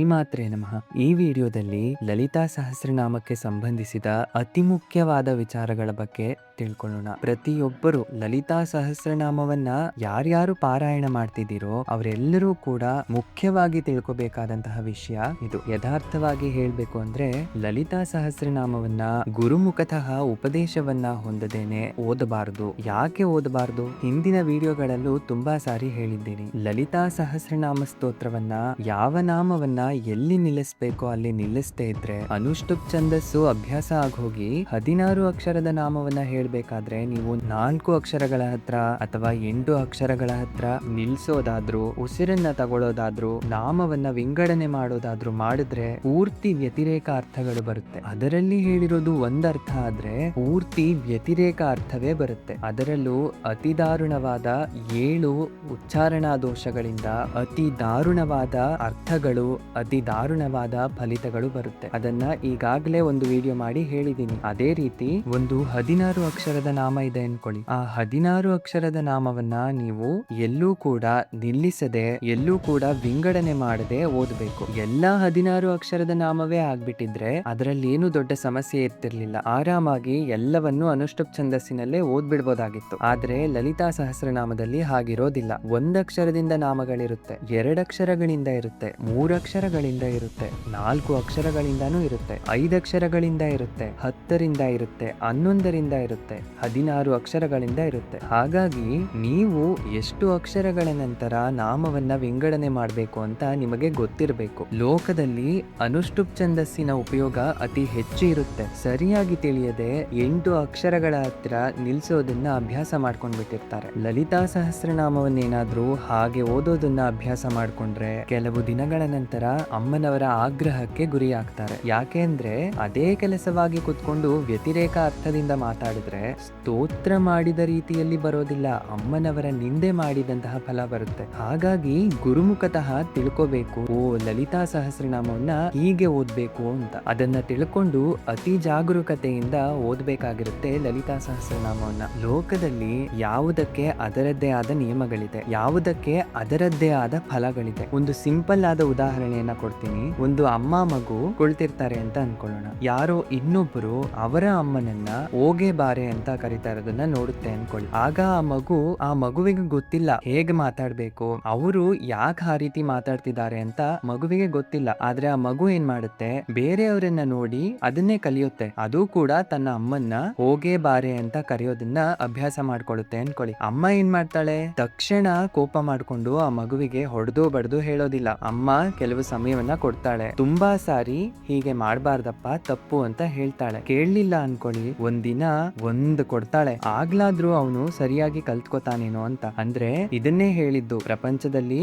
ಶ್ರೀಮಾತ್ರೆ ನಮಃ. ಈ ವಿಡಿಯೋದಲ್ಲಿ ಲಲಿತಾ ಸಹಸ್ರನಾಮಕ್ಕೆ ಸಂಬಂಧಿಸಿದ ಅತಿ ಮುಖ್ಯವಾದ ವಿಚಾರಗಳ ಬಗ್ಗೆ ತಿಳ್ಕೊಳ್ಳೋಣ. ಪ್ರತಿಯೊಬ್ಬರು ಲಲಿತಾ ಸಹಸ್ರನಾಮವನ್ನ ಯಾರ್ಯಾರು ಪಾರಾಯಣ ಮಾಡ್ತಿದ್ದೀರೋ ಅವರೆಲ್ಲರೂ ಕೂಡ ಮುಖ್ಯವಾಗಿ ತಿಳ್ಕೊಬೇಕಾದಂತಹ ವಿಷಯ ಇದು. ಯಥಾರ್ಥವಾಗಿ ಹೇಳ್ಬೇಕು ಅಂದ್ರೆ ಲಲಿತಾ ಸಹಸ್ರನಾಮವನ್ನ ಗುರುಮುಖತಃ ಉಪದೇಶವನ್ನ ಹೊಂದದೇನೆ ಓದಬಾರದು. ಯಾಕೆ ಓದಬಾರದು? ಹಿಂದಿನ ವಿಡಿಯೋಗಳಲ್ಲೂ ತುಂಬಾ ಸಾರಿ ಹೇಳಿದ್ದೀನಿ. ಲಲಿತಾ ಸಹಸ್ರನಾಮ ಸ್ತೋತ್ರವನ್ನ ಯಾವ ನಾಮವನ್ನ ಎಲ್ಲಿ ನಿಲ್ಲಿಸ್ಬೇಕೋ ಅಲ್ಲಿ ನಿಲ್ಲಿಸದೇ ಇದ್ರೆ ಅನುಷ್ಟುಪ್ ಛಂದಸ್ಸು ಅಭ್ಯಾಸ ಆಗೋಗಿ 16 ಅಕ್ಷರದ ನಾಮವನ್ನ ಹೇಳ್ಬೇಕಾದ್ರೆ ನೀವು 4 ಅಕ್ಷರಗಳ ಹತ್ರ ಅಥವಾ 8 ಅಕ್ಷರಗಳ ಹತ್ರ ನಿಲ್ಸೋದಾದ್ರು, ಉಸಿರನ್ನ ತಗೊಳ್ಳೋದಾದ್ರು, ನಾಮವನ್ನ ವಿಂಗಡಣೆ ಮಾಡೋದಾದ್ರು ಮಾಡಿದ್ರೆ ಪೂರ್ತಿ ವ್ಯತಿರೇಕ ಅರ್ಥಗಳು ಬರುತ್ತೆ. ಅದರಲ್ಲಿ ಹೇಳಿರೋದು ಒಂದರ್ಥ ಆದ್ರೆ ಪೂರ್ತಿ ವ್ಯತಿರೇಕ ಅರ್ಥವೇ ಬರುತ್ತೆ. ಅದರಲ್ಲೂ ಅತಿ ದಾರುಣವಾದ 7 ಉಚ್ಚಾರಣಾ ದೋಷಗಳಿಂದ ಅತಿ ದಾರುಣವಾದ ಅರ್ಥಗಳು, ಅತಿ ದಾರುಣವಾದ ಫಲಿತಗಳು ಬರುತ್ತೆ. ಅದನ್ನ ಈಗಾಗಲೇ ಒಂದು ವಿಡಿಯೋ ಮಾಡಿ ಹೇಳಿದ್ದೀನಿ. ಅದೇ ರೀತಿ ಒಂದು 16 ಅಕ್ಷರದ ನಾಮ ಇದೆ ಅನ್ಕೊಳ್ಳಿ. ಆ 16 ಅಕ್ಷರದ ನಾಮವನ್ನ ನೀವು ಎಲ್ಲೂ ಕೂಡ ನಿಲ್ಲಿಸದೆ, ಎಲ್ಲೂ ಕೂಡ ವಿಂಗಡಣೆ ಮಾಡದೆ ಓದಬೇಕು. ಎಲ್ಲಾ 16 ಅಕ್ಷರದ ನಾಮವೇ ಆಗ್ಬಿಟ್ಟಿದ್ರೆ ಅದರಲ್ಲಿ ಏನು ದೊಡ್ಡ ಸಮಸ್ಯೆ ಇರ್ತಿರ್ಲಿಲ್ಲ. ಆರಾಮಾಗಿ ಎಲ್ಲವನ್ನು ಅನುಷ್ಟುಪ್ ಛಂದಸ್ಸಿನಲ್ಲೇ ಓದ್ಬಿಡ್ಬೋದಾಗಿತ್ತು. ಆದ್ರೆ ಲಲಿತಾ ಸಹಸ್ರನಾಮದಲ್ಲಿ ಹಾಗಿರೋದಿಲ್ಲ. 1 ಅಕ್ಷರದಿಂದ ನಾಮಗಳಿರುತ್ತೆ, 2 ಅಕ್ಷರಗಳಿಂದ ಇರುತ್ತೆ, 3 ಅಕ್ಷರಗಳಿಂದ ಇರುತ್ತೆ, 4 ಅಕ್ಷರಗಳಿಂದಾನೂ ಇರುತ್ತೆ, 5 ಅಕ್ಷರಗಳಿಂದ ಇರುತ್ತೆ, 10ರಿಂದ ಇರುತ್ತೆ, 11ರಿಂದ ಇರುತ್ತೆ, 16 ಅಕ್ಷರಗಳಿಂದ ಇರುತ್ತೆ. ಹಾಗಾಗಿ ನೀವು ಎಷ್ಟು ಅಕ್ಷರಗಳ ನಂತರ ನಾಮವನ್ನ ವಿಂಗಡಣೆ ಮಾಡಬೇಕು ಅಂತ ನಿಮಗೆ ಗೊತ್ತಿರಬೇಕು. ಲೋಕದಲ್ಲಿ ಅನುಷ್ಟುಪ್ ಛಂದಸ್ಸಿನ ಉಪಯೋಗ ಅತಿ ಹೆಚ್ಚು ಇರುತ್ತೆ. ಸರಿಯಾಗಿ ತಿಳಿಯದೆ 8 ಅಕ್ಷರಗಳ ಹತ್ರ ನಿಲ್ಸೋದನ್ನ ಅಭ್ಯಾಸ ಮಾಡ್ಕೊಂಡ್ಬಿಟ್ಟಿರ್ತಾರೆ. ಲಲಿತಾ ಸಹಸ್ರನಾಮವನ್ನೇನಾದ್ರೂ ಹಾಗೆ ಓದೋದನ್ನ ಅಭ್ಯಾಸ ಮಾಡ್ಕೊಂಡ್ರೆ ಕೆಲವು ದಿನಗಳ ನಂತರ ಅಮ್ಮನವರ ಆಗ್ರಹಕ್ಕೆ ಗುರಿಯಾಗ್ತಾರೆ. ಯಾಕೆ ಅಂದ್ರೆ ಅದೇ ಕೆಲಸವಾಗಿ ಕುತ್ಕೊಂಡು ವ್ಯತಿರೇಕ ಅರ್ಥದಿಂದ ಮಾತಾಡಿದ್ರೆ ಸ್ತೋತ್ರ ಮಾಡಿದ ರೀತಿಯಲ್ಲಿ ಬರೋದಿಲ್ಲ, ಅಮ್ಮನವರ ನಿಂದೆ ಮಾಡಿದಂತಹ ಫಲ ಬರುತ್ತೆ. ಹಾಗಾಗಿ ಗುರುಮುಖತಃ ತಿಳ್ಕೋಬೇಕು, ಓ ಲಲಿತಾ ಸಹಸ್ರನಾಮವನ್ನ ಹೀಗೆ ಓದ್ಬೇಕು ಅಂತ. ಅದನ್ನ ತಿಳ್ಕೊಂಡು ಅತಿ ಜಾಗರೂಕತೆಯಿಂದ ಓದ್ಬೇಕಾಗಿರುತ್ತೆ ಲಲಿತಾ ಸಹಸ್ರನಾಮವನ್ನ. ಲೋಕದಲ್ಲಿ ಯಾವುದಕ್ಕೆ ಅದರದ್ದೇ ಆದ ನಿಯಮಗಳಿದೆ, ಯಾವುದಕ್ಕೆ ಅದರದ್ದೇ ಆದ ಫಲಗಳಿದೆ. ಒಂದು ಸಿಂಪಲ್ ಆದ ಉದಾಹರಣೆಯನ್ನ ಕೊಡ್ತೀನಿ. ಒಂದು ಅಮ್ಮ ಮಗು ಕುಳಿತಿರ್ತಾರೆ ಅಂತ ಅನ್ಕೊಳ್ಳೋಣ. ಯಾರೋ ಇನ್ನೊಬ್ಬರು ಅವರ ಅಮ್ಮನನ್ನ ಹೋಗೆ ಬಾರೆ ಅಂತ ಕರೀತಾ ಇರೋದನ್ನ ನೋಡುತ್ತೆ ಅನ್ಕೊಳ್ಳಿ. ಆಗ ಆ ಮಗುವಿಗೆ ಗೊತ್ತಿಲ್ಲ ಹೇಗೆ ಮಾತಾಡ್ಬೇಕು, ಅವರು ಯಾಕೆ ಆ ರೀತಿ ಮಾತಾಡ್ತಿದ್ದಾರೆ ಅಂತ ಮಗುವಿಗೆ ಗೊತ್ತಿಲ್ಲ. ಆದ್ರೆ ಆ ಮಗು ಏನ್ ಮಾಡುತ್ತೆ, ಬೇರೆಯವರನ್ನ ನೋಡಿ ಅದನ್ನೇ ಕಲಿಯುತ್ತೆ. ಅದು ಕೂಡ ತನ್ನ ಅಮ್ಮನ್ನ ಹೋಗೆ ಬಾರೆ ಅಂತ ಕರೆಯೋದನ್ನ ಅಭ್ಯಾಸ ಮಾಡ್ಕೊಳ್ಳುತ್ತೆ ಅನ್ಕೊಳ್ಳಿ. ಅಮ್ಮ ಏನ್ ಮಾಡ್ತಾಳೆ, ತಕ್ಷಣ ಕೋಪ ಮಾಡ್ಕೊಂಡು ಆ ಮಗುವಿಗೆ ಹೊಡೆದು ಬಡ್ದು ಹೇಳೋದಿಲ್ಲ. ಅಮ್ಮ ಕೆಲವು ಸಮಯವನ್ನ ಕೊಡ್ತಾಳೆ. ತುಂಬಾ ಸಾರಿ ಹೀಗೆ ಮಾಡ್ಬಾರ್ದಪ್ಪ, ತಪ್ಪು ಅಂತ ಹೇಳ್ತಾಳೆ. ಕೇಳಲಿಲ್ಲ ಅನ್ಕೊಳ್ಳಿ, ಒಂದಿನ ಒಂದು ಕೊಡ್ತಾಳೆ. ಆಗ್ಲಾದ್ರೂ ಅವನು ಸರಿಯಾಗಿ ಕಲ್ತ್ಕೋತಾನೇನೋ ಅಂತ. ಅಂದ್ರೆ ಇದನ್ನೇ ಹೇಳಿದ್ದು, ಪ್ರಪಂಚದಲ್ಲಿ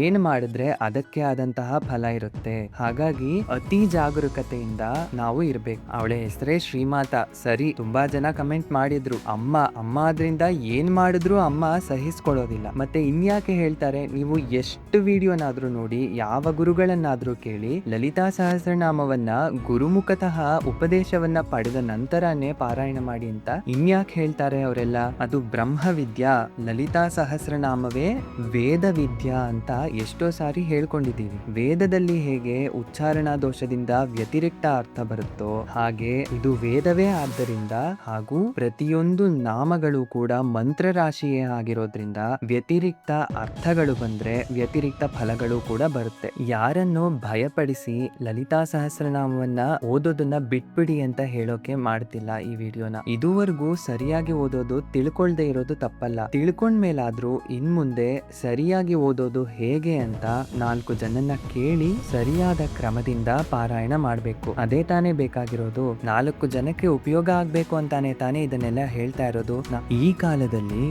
ಏನ್ ಮಾಡಿದ್ರೆ ಅದಕ್ಕೆ ಆದಂತಹ ಫಲ ಇರುತ್ತೆ. ಹಾಗಾಗಿ ಅತಿ ಜಾಗರೂಕತೆಯಿಂದ ನಾವು ಇರ್ಬೇಕು. ಅವಳ ಹೆಸರೇ ಶ್ರೀಮಾತ. ಸರಿ, ತುಂಬಾ ಜನ ಕಮೆಂಟ್ ಮಾಡಿದ್ರು, ಅಮ್ಮ ಆದ್ರಿಂದ ಏನ್ ಮಾಡಿದ್ರು ಅಮ್ಮ ಸಹಿಸ್ಕೊಳ್ಳೋದಿಲ್ಲ. ಮತ್ತೆ ಇನ್ಯಾಕೆ ಹೇಳ್ತಾರೆ, ನೀವು ಎಷ್ಟು ವಿಡಿಯೋನಾದ್ರೂ ನೋಡಿ, ಯಾವ ಗುರುಗಳನ್ನಾದ್ರೂ ಕೇಳಿ, ಲಲಿತಾ ಸಹಸ್ರನಾಮವನ್ನ ಗುರುಮುಖತಃ ಉಪದೇಶವನ್ನ ಪಡೆದ ನಂತರನೇ ಪಾರಾಯಣ ಮಾಡಿ ಅಂತ ಇನ್ಯಾಕೆ ಹೇಳ್ತಾರೆ ಅವರೆಲ್ಲ? ಅದು ಬ್ರಹ್ಮವಿದ್ಯಾ, ಲಲಿತಾ ಸಹಸ್ರನಾಮವೇ ವೇದ ವಿದ್ಯಾ ಅಂತ ಎಷ್ಟೋ ಸಾರಿ ಹೇಳ್ಕೊಂಡಿದ್ದೀವಿ. ವೇದದಲ್ಲಿ ಹೇಗೆ ಉಚ್ಚಾರಣಾ ದೋಷದಿಂದ ವ್ಯತಿರಿಕ್ತ ಅರ್ಥ ಬರುತ್ತೋ ಹಾಗೆ ಇದು ವೇದವೇ ಆದ್ದರಿಂದ, ಹಾಗೂ ಪ್ರತಿಯೊಂದು ನಾಮಗಳು ಕೂಡ ಮಂತ್ರ ರಾಶಿಯೇ ಆಗಿರೋದ್ರಿಂದ ವ್ಯತಿರಿಕ್ತ ಅರ್ಥಗಳು ಬಂದ್ರೆ ವ್ಯತಿರಿಕ್ತ ಫಲಗಳು ಕೂಡ ಬರುತ್ತೆ. ಯಾರನ್ನು ಭಯಪಡಿಸಿ ಲಲಿತಾ ಸಹಸ್ರನಾಮವನ್ನ ಓದೋದನ್ನ ಬಿಟ್ಬಿಡಿ ಅಂತ ಹೇಳೋಕೆ ಮಾಡ್ತಿಲ್ಲ ಈ ವಿಡಿಯೋನ. ಇದುವರೆಗೂ ಸರಿಯಾಗಿ ಓದೋದು ತಿಳ್ಕೊಳ್ದೆ ಇರೋದು ತಪ್ಪಲ್ಲ. ತಿಳ್ಕೊಂಡ್ಮೇಲಾದ್ರೂ ಇನ್ ಮುಂದೆ ಸರಿಯಾಗಿ ಓದೋದು ಹೇಗೆ ಅಂತ 4 ಜನನ್ನ ಕೇಳಿ ಸರಿಯಾದ ಕ್ರಮದಿಂದ ಪಾರಾಯಣ ಮಾಡ್ಬೇಕು. ಅದೇ ತಾನೇ ಬೇಕಾಗಿರೋದು. 4 ಜನಕ್ಕೆ ಉಪಯೋಗ ಆಗ್ಬೇಕು ಅಂತಾನೆ ತಾನೇ ಇದನ್ನೆಲ್ಲ ಹೇಳ್ತಾ ಇರೋದು. ಈ ಕಾಲದಲ್ಲಿ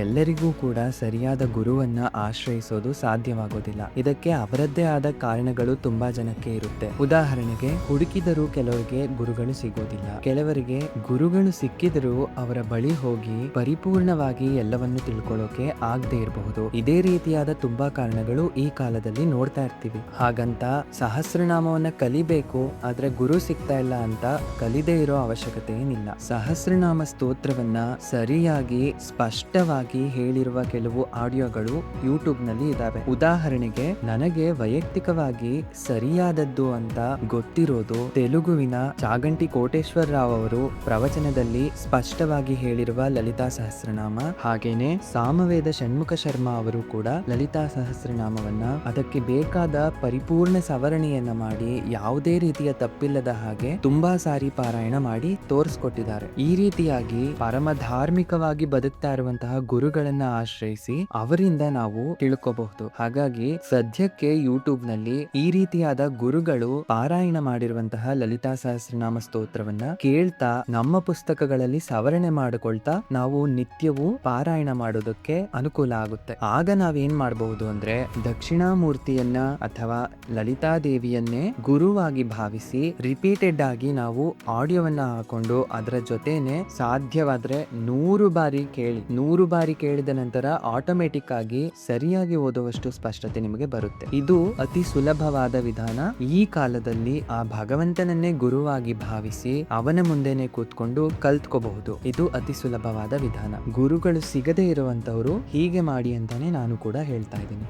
ಎಲ್ಲರಿಗೂ ಕೂಡ ಸರಿಯಾದ ಗುರುವನ್ನ ಆಶ್ರಯಿಸೋದು ಸಾಧ್ಯವಾಗೋದಿಲ್ಲ. ಇದಕ್ಕೆ ಅವರದ್ದೇ ಆದ ಕಾರಣಗಳು ತುಂಬಾ ಜನಕ್ಕೆ ಇರುತ್ತೆ. ಉದಾಹರಣೆಗೆ, ಹುಡುಕಿದರೂ ಕೆಲವರಿಗೆ ಗುರುಗಳು ಸಿಗೋದಿಲ್ಲ, ಕೆಲವರಿಗೆ ಗುರುಗಳು ಸಿಕ್ಕಿದರೂ ಅವರ ಬಳಿ ಹೋಗಿ ಪರಿಪೂರ್ಣವಾಗಿ ಎಲ್ಲವನ್ನು ತಿಳ್ಕೊಳ್ಳೋಕೆ ಆಗದೆ ಇರಬಹುದು. ಇದೇ ರೀತಿಯಾದ ತುಂಬಾ ಕಾರಣಗಳು ಈ ಕಾಲದಲ್ಲಿ ನೋಡ್ತಾ ಇರ್ತೀವಿ. ಹಾಗಂತ ಸಹಸ್ರನಾಮವನ್ನ ಕಲಿಬೇಕು ಆದ್ರೆ ಗುರು ಸಿಗ್ತಾ ಇಲ್ಲ ಅಂತ ಕಲಿದೇ ಇರೋ ಅವಶ್ಯಕತೆ ಏನಿಲ್ಲ. ಸಹಸ್ರನಾಮ ಸ್ತೋತ್ರವನ್ನ ಸರಿಯಾಗಿ ಸ್ಪಷ್ಟವಾಗಿ ಗುರುವಾಗಿ ಹೇಳಿರುವ ಕೆಲವು ಆಡಿಯೋಗಳು ಯೂಟ್ಯೂಬ್ ನಲ್ಲಿ ಇದಾವೆ. ಉದಾಹರಣೆಗೆ, ನನಗೆ ವೈಯಕ್ತಿಕವಾಗಿ ಸರಿಯಾದದ್ದು ಅಂತ ಗೊತ್ತಿರೋದು ತೆಲುಗುವಿನ ಚಾಗಂಟಿ ಕೋಟೇಶ್ವರ ರಾವ್ ಅವರು ಪ್ರವಚನದಲ್ಲಿ ಸ್ಪಷ್ಟವಾಗಿ ಹೇಳಿರುವ ಲಲಿತಾ ಸಹಸ್ರನಾಮ. ಹಾಗೇನೆ ಸಾಮವೇದ ಷಣ್ಮುಖ ಶರ್ಮಾ ಅವರು ಕೂಡ ಲಲಿತಾ ಸಹಸ್ರನಾಮವನ್ನ ಅದಕ್ಕೆ ಬೇಕಾದ ಪರಿಪೂರ್ಣ ಸವರಣೆಯನ್ನ ಮಾಡಿ ಯಾವುದೇ ರೀತಿಯ ತಪ್ಪಿಲ್ಲದ ಹಾಗೆ ತುಂಬಾ ಸಾರಿ ಪಾರಾಯಣ ಮಾಡಿ ತೋರಿಸ್ಕೊಟ್ಟಿದ್ದಾರೆ. ಈ ರೀತಿಯಾಗಿ ಪರಮ ಧಾರ್ಮಿಕವಾಗಿ ಬದುಕ್ತಾ ಇರುವಂತಹ ಗುರುಗಳನ್ನ ಆಶ್ರಯಿಸಿ ಅವರಿಂದ ನಾವು ತಿಳ್ಕೋಬಹುದು. ಹಾಗಾಗಿ ಸದ್ಯಕ್ಕೆ ಯೂಟ್ಯೂಬ್ ನಲ್ಲಿ ಈ ರೀತಿಯಾದ ಗುರುಗಳು ಪಾರಾಯಣ ಮಾಡಿರುವಂತಹ ಲಲಿತಾ ಸಹಸ್ರನಾಮ ಸ್ತೋತ್ರವನ್ನ ಕೇಳ್ತಾ ನಮ್ಮ ಪುಸ್ತಕಗಳಲ್ಲಿ ಸವರಣೆ ಮಾಡಿಕೊಳ್ತಾ ನಾವು ನಿತ್ಯವೂ ಪಾರಾಯಣ ಮಾಡೋದಕ್ಕೆ ಅನುಕೂಲ ಆಗುತ್ತೆ. ಆಗ ನಾವೇನ್ ಮಾಡಬಹುದು ಅಂದ್ರೆ ದಕ್ಷಿಣಾಮೂರ್ತಿಯನ್ನ ಅಥವಾ ಲಲಿತಾ ದೇವಿಯನ್ನೇ ಗುರುವಾಗಿ ಭಾವಿಸಿ ರಿಪೀಟೆಡ್ ಆಗಿ ನಾವು ಆಡಿಯೋವನ್ನ ಹಾಕೊಂಡು ಅದರ ಜೊತೆನೆ ಸಾಧ್ಯವಾದ್ರೆ 100 ಬಾರಿ ಕೇಳಿ. 100 ಬಾರಿ ಕೇಳಿದ ನಂತರ ಆಟೋಮೆಟಿಕ್ ಆಗಿ ಸರಿಯಾಗಿ ಓದುವಷ್ಟು ಸ್ಪಷ್ಟತೆ ನಿಮಗೆ ಬರುತ್ತೆ. ಇದು ಅತಿ ಸುಲಭವಾದ ವಿಧಾನ. ಈ ಕಾಲದಲ್ಲಿ ಆ ಭಗವಂತನನ್ನೇ ಗುರುವಾಗಿ ಭಾವಿಸಿ ಅವನ ಮುಂದೆನೆ ಕೂತ್ಕೊಂಡು ಕಲ್ತ್ಕೋಬಹುದು. ಇದು ಅತಿ ಸುಲಭವಾದ ವಿಧಾನ. ಗುರುಗಳು ಸಿಗದೇ ಇರುವಂತವರು ಹೀಗೆ ಮಾಡಿ ಅಂತಾನೆ ನಾನು ಕೂಡ ಹೇಳ್ತಾ ಇದ್ದೀನಿ.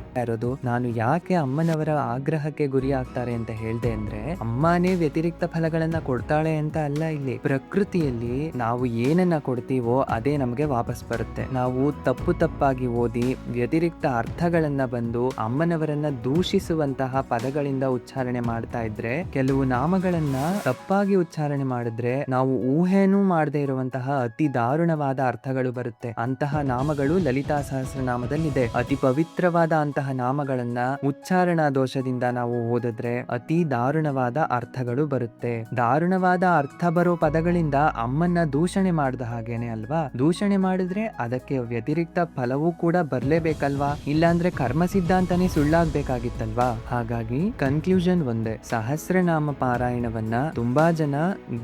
ನಾನು ಯಾಕೆ ಅಮ್ಮನವರ ಆಗ್ರಹಕ್ಕೆ ಗುರಿ ಆಗ್ತಾರೆ ಅಂತ ಹೇಳ್ದೆ ಅಂದ್ರೆ, ಅಮ್ಮನೇ ವ್ಯತಿರಿಕ್ತ ಫಲಗಳನ್ನ ಕೊಡ್ತಾಳೆ ಅಂತ ಅಲ್ಲ. ಇಲ್ಲಿ ಪ್ರಕೃತಿಯಲ್ಲಿ ನಾವು ಏನನ್ನ ಕೊಡ್ತೀವೋ ಅದೇ ನಮಗೆ ವಾಪಸ್ ಬರುತ್ತೆ. ನಾವು ತಪ್ಪಾಗಿ ಓದಿ ವ್ಯತಿರಿಕ್ತ ಅರ್ಥಗಳನ್ನ ಬಂದು ಅಮ್ಮನವರನ್ನ ದೂಷಿಸುವಂತಹ ಪದಗಳಿಂದ ಉಚ್ಚಾರಣೆ ಮಾಡ್ತಾ ಇದ್ರೆ, ಕೆಲವು ನಾಮಗಳನ್ನ ತಪ್ಪಾಗಿ ಉಚ್ಚಾರಣೆ ಮಾಡಿದ್ರೆ ನಾವು ಊಹೆನೂ ಮಾಡದೇ ಇರುವಂತಹ ಅತಿ ದಾರುಣವಾದ ಅರ್ಥಗಳು ಬರುತ್ತೆ. ಅಂತಹ ನಾಮಗಳು ಲಲಿತಾ ಸಹಸ್ರನಾಮದಲ್ಲಿದೆ. ಅತಿ ಪವಿತ್ರವಾದ ಅಂತಹ ನಾಮಗಳನ್ನ ಉಚ್ಚಾರಣಾ ದೋಷದಿಂದ ನಾವು ಓದಿದ್ರೆ ಅತಿ ದಾರುಣವಾದ ಅರ್ಥಗಳು ಬರುತ್ತೆ. ದಾರುಣವಾದ ಅರ್ಥ ಬರೋ ಪದಗಳಿಂದ ಅಮ್ಮನ್ನ ದೂಷಣೆ ಮಾಡಿದ ಹಾಗೇನೆ ಅಲ್ವಾ. ದೂಷಣೆ ಮಾಡಿದ್ರೆ ಅದಕ್ಕೆ ವ್ಯತಿರಿಕ್ತ ಫಲವೂ ಕೂಡ ಬರ್ಲೇಬೇಕಲ್ವಾ, ಇಲ್ಲಾಂದ್ರೆ ಕರ್ಮ ಸಿದ್ಧಾಂತನೇ ಸುಳ್ಳಾಗ್ಬೇಕಾಗಿತ್ತಲ್ವಾ. ಹಾಗಾಗಿ ಕನ್ಕ್ಲೂಷನ್ ಒಂದೇ, ಸಹಸ್ರನಾಮ ಪಾರಾಯಣವನ್ನ ತುಂಬಾ ಜನ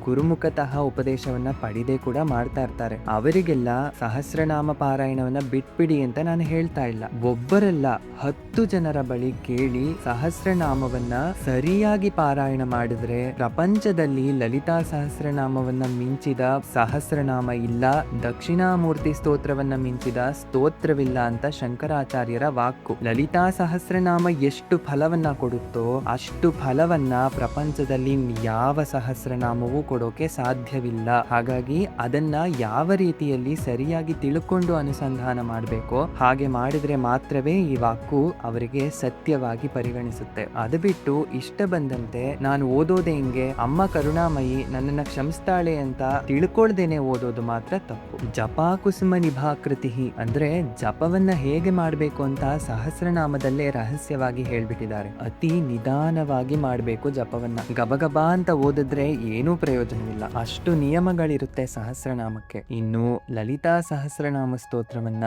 ಗುರುಮುಖತಃ ಉಪದೇಶವನ್ನ ಪಡೆದೇ ಕೂಡ ಮಾಡ್ತಾ ಇರ್ತಾರೆ. ಅವರಿಗೆಲ್ಲ ಸಹಸ್ರನಾಮ ಪಾರಾಯಣವನ್ನ ಬಿಟ್ಬಿಡಿ ಅಂತ ನಾನು ಹೇಳ್ತಾ ಇಲ್ಲ. ಒಬ್ಬರಲ್ಲ 10 ಜನರ ಬಳಿ ಕೇಳಿ ಸಹಸ್ರನಾಮವನ್ನ ಸರಿಯಾಗಿ ಪಾರಾಯಣ ಮಾಡಿದ್ರೆ ಪ್ರಪಂಚದಲ್ಲಿ ಲಲಿತಾ ಸಹಸ್ರನಾಮವನ್ನ ಮಿಂಚಿದ ಸಹಸ್ರನಾಮ ಇಲ್ಲ, ದಕ್ಷಿಣಾಮೂರ್ತಿ ಸ್ತೋತ್ರವನ್ನ ಮಿಂಚಿದ ಸ್ತೋತ್ರವಿಲ್ಲ ಅಂತ ಶಂಕರಾಚಾರ್ಯರ ವಾಕ್ಕು. ಲಲಿತಾ ಸಹಸ್ರನಾಮ ಎಷ್ಟು ಫಲವನ್ನ ಕೊಡುತ್ತೋ ಅಷ್ಟು ಫಲವನ್ನ ಪ್ರಪಂಚದಲ್ಲಿ ಯಾವ ಸಹಸ್ರನಾಮವೂ ಕೊಡೋಕೆ ಸಾಧ್ಯವಿಲ್ಲ. ಹಾಗಾಗಿ ಅದನ್ನ ಯಾವ ರೀತಿಯಲ್ಲಿ ಸರಿಯಾಗಿ ತಿಳ್ಕೊಂಡು ಅನುಸಂಧಾನ ಮಾಡಬೇಕೋ ಹಾಗೆ ಮಾಡಿದ್ರೆ ಮಾತ್ರವೇ ಈ ವಾಕ್ಕು ಅವರಿಗೆ ಸತ್ಯವಾಗಿ ಪರಿಗಣಿಸುತ್ತೆ. ಅದು ಬಿಟ್ಟು ಇಷ್ಟ ಬಂದಂತೆ ನಾನು ಓದೋದೇ ಹಿಂಗೆ, ಅಮ್ಮ ಕರುಣಾಮಯಿ ನನ್ನನ್ನ ಕ್ಷಮಿಸ್ತಾಳೆ ಅಂತ ತಿಳ್ಕೊಳ್ದೇನೆ ಓದೋದು ಮಾತ್ರ ತಪ್ಪು. ಜಪ ಕುಸುಮ ನಿಭಾಕೃತಿ ಅಂದ್ರೆ ಜಪವನ್ನ ಹೇಗೆ ಮಾಡಬೇಕು ಅಂತ ಸಹಸ್ರನಾಮದಲ್ಲೇ ರಹಸ್ಯವಾಗಿ ಹೇಳ್ಬಿಟ್ಟಿದ್ದಾರೆ. ಅತಿ ನಿಧಾನವಾಗಿ ಮಾಡಬೇಕು ಜಪವನ್ನ. ಗಬಗಬಾ ಅಂತ ಓದಿದ್ರೆ ಏನೂ ಪ್ರಯೋಜನವಿಲ್ಲ. ಅಷ್ಟು ನಿಯಮಗಳಿರುತ್ತೆ ಸಹಸ್ರನಾಮಕ್ಕೆ. ಇನ್ನು ಲಲಿತಾ ಸಹಸ್ರನಾಮ ಸ್ತೋತ್ರವನ್ನ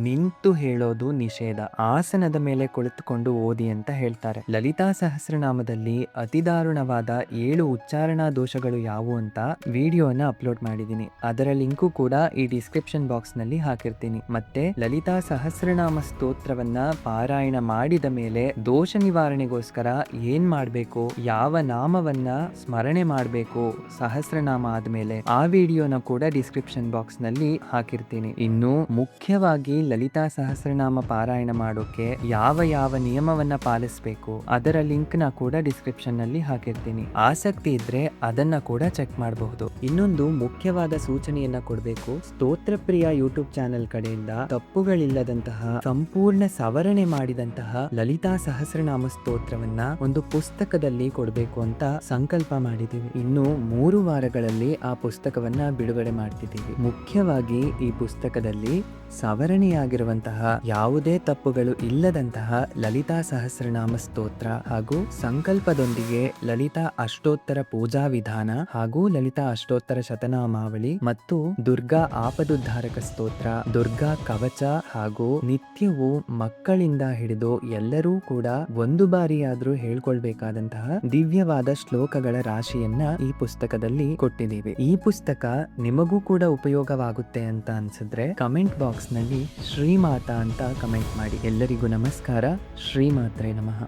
ನಿಂತು ಹೇಳೋದು ನಿಷೇಧ. ಆಸನದ ಮೇಲೆ ಕುಳಿತುಕೊಂಡು ಓದಿ ಅಂತ ಹೇಳ್ತಾರೆ. ಲಲಿತಾ ಸಹಸ್ರನಾಮದಲ್ಲಿ ಅತಿ ದಾರುಣವಾದ 7 ಉಚ್ಚಾರಣಾ ದೋಷಗಳು ಯಾವುವು ಅಂತ ವಿಡಿಯೋನ ಅಪ್ಲೋಡ್ ಮಾಡಿದ್ದೀನಿ. ಅದರ ಲಿಂಕು ಕೂಡ ಈ ಡಿಸ್ಕ್ರಿಪ್ಷನ್ ಬಾಕ್ಸ್ ನಲ್ಲಿ ಹಾಕಿರ್ತೀನಿ. ಮತ್ತೆ ಲಲಿತಾ ಸಹಸ್ರನಾಮ ಸ್ತೋತ್ರವನ್ನ ಪಾರಾಯಣ ಮಾಡಿದ ಮೇಲೆ ದೋಷ ನಿವಾರಣೆಗೋಸ್ಕರ ಏನ್ ಮಾಡ್ಬೇಕು, ಯಾವ ನಾಮವನ್ನ ಸ್ಮರಣೆ ಮಾಡ್ಬೇಕು ಸಹಸ್ರನಾಮ ಆದ್ಮೇಲೆ, ಆ ವಿಡಿಯೋನ ಕೂಡ ಡಿಸ್ಕ್ರಿಪ್ಷನ್ ಬಾಕ್ಸ್ ನಲ್ಲಿ ಹಾಕಿರ್ತೀನಿ. ಇನ್ನು ಮುಖ್ಯವಾಗಿ ಲಲಿತಾ ಸಹಸ್ರನಾಮ ಪಾರಾಯಣ ಮಾಡೋಕೆ ಯಾವ ನಿಯಮವನ್ನ ಪಾಲಿಸಬೇಕು ಅದರ ಲಿಂಕ್ ನ ಕೂಡ ಡಿಸ್ಕ್ರಿಪ್ಷನ್ ನಲ್ಲಿ ಹಾಕಿರ್ತೀನಿ. ಆಸಕ್ತಿ ಇದ್ರೆ ಅದನ್ನ ಕೂಡ ಚೆಕ್ ಮಾಡಬಹುದು. ಇನ್ನೊಂದು ಮುಖ್ಯವಾದ ಸೂಚನೆಯನ್ನ ಕೊಡಬೇಕು. ಸ್ತೋತ್ರ ಪ್ರಿಯ ಯೂಟ್ಯೂಬ್ ಚಾನೆಲ್ ಕಡೆಯಿಂದ ತಪ್ಪುಗಳಿಲ್ಲದಂತಹ ಸಂಪೂರ್ಣ ಸವರಣೆ ಮಾಡಿದಂತಹ ಲಲಿತಾ ಸಹಸ್ರನಾಮ ಸ್ತೋತ್ರವನ್ನ ಒಂದು ಪುಸ್ತಕದಲ್ಲಿ ಕೊಡಬೇಕು ಅಂತ ಸಂಕಲ್ಪ ಮಾಡಿದ್ದೀವಿ. ಇನ್ನು 3 ವಾರಗಳಲ್ಲಿ ಆ ಪುಸ್ತಕವನ್ನ ಬಿಡುಗಡೆ ಮಾಡ್ತಿದ್ದೀವಿ. ಮುಖ್ಯವಾಗಿ ಈ ಪುಸ್ತಕದಲ್ಲಿ ಸವರಣೆಯಾಗಿರುವಂತಹ ಯಾವುದೇ ತಪ್ಪುಗಳು ಇಲ್ಲದಂತಹ ಲಲಿತಾ ಸಹಸ್ರನಾಮ ಸ್ತೋತ್ರ ಹಾಗೂ ಸಂಕಲ್ಪದೊಂದಿಗೆ ಲಲಿತಾ ಅಷ್ಟೋತ್ತರ ಪೂಜಾ ವಿಧಾನ ಹಾಗೂ ಲಲಿತಾ ಅಷ್ಟೋತ್ತರ ಶತನಾಮಾವಳಿ ಮತ್ತು ದುರ್ಗಾ ಆಪದುದ್ಧಾರಕ ಸ್ತೋತ್ರ, ದುರ್ಗಾ ಕವಚ ಹಾಗೂ ನಿತ್ಯವೂ ಮಕ್ಕಳಿಂದ ಹಿಡಿದು ಎಲ್ಲರೂ ಕೂಡ ಒಂದು ಬಾರಿಯಾದ್ರೂ ಹೇಳ್ಕೊಳ್ಬೇಕಾದಂತಹ ದಿವ್ಯವಾದ ಶ್ಲೋಕಗಳ ರಾಶಿಯನ್ನ ಈ ಪುಸ್ತಕದಲ್ಲಿ ಕೊಟ್ಟಿದ್ದೀವಿ. ಈ ಪುಸ್ತಕ ನಿಮಗೂ ಕೂಡ ಉಪಯೋಗವಾಗುತ್ತೆ ಅಂತ ಅನ್ಸಿದ್ರೆ ಕಮೆಂಟ್ ಬಾಕ್ಸ್ ನಲ್ಲಿ ಶ್ರೀಮಾತಾ ಅಂತ ಕಮೆಂಟ್ ಮಾಡಿ. ಎಲ್ಲರಿಗೂ ನಮಸ್ಕಾರ. ಶ್ರೀಮಾತ್ರೇ ನಮಃ.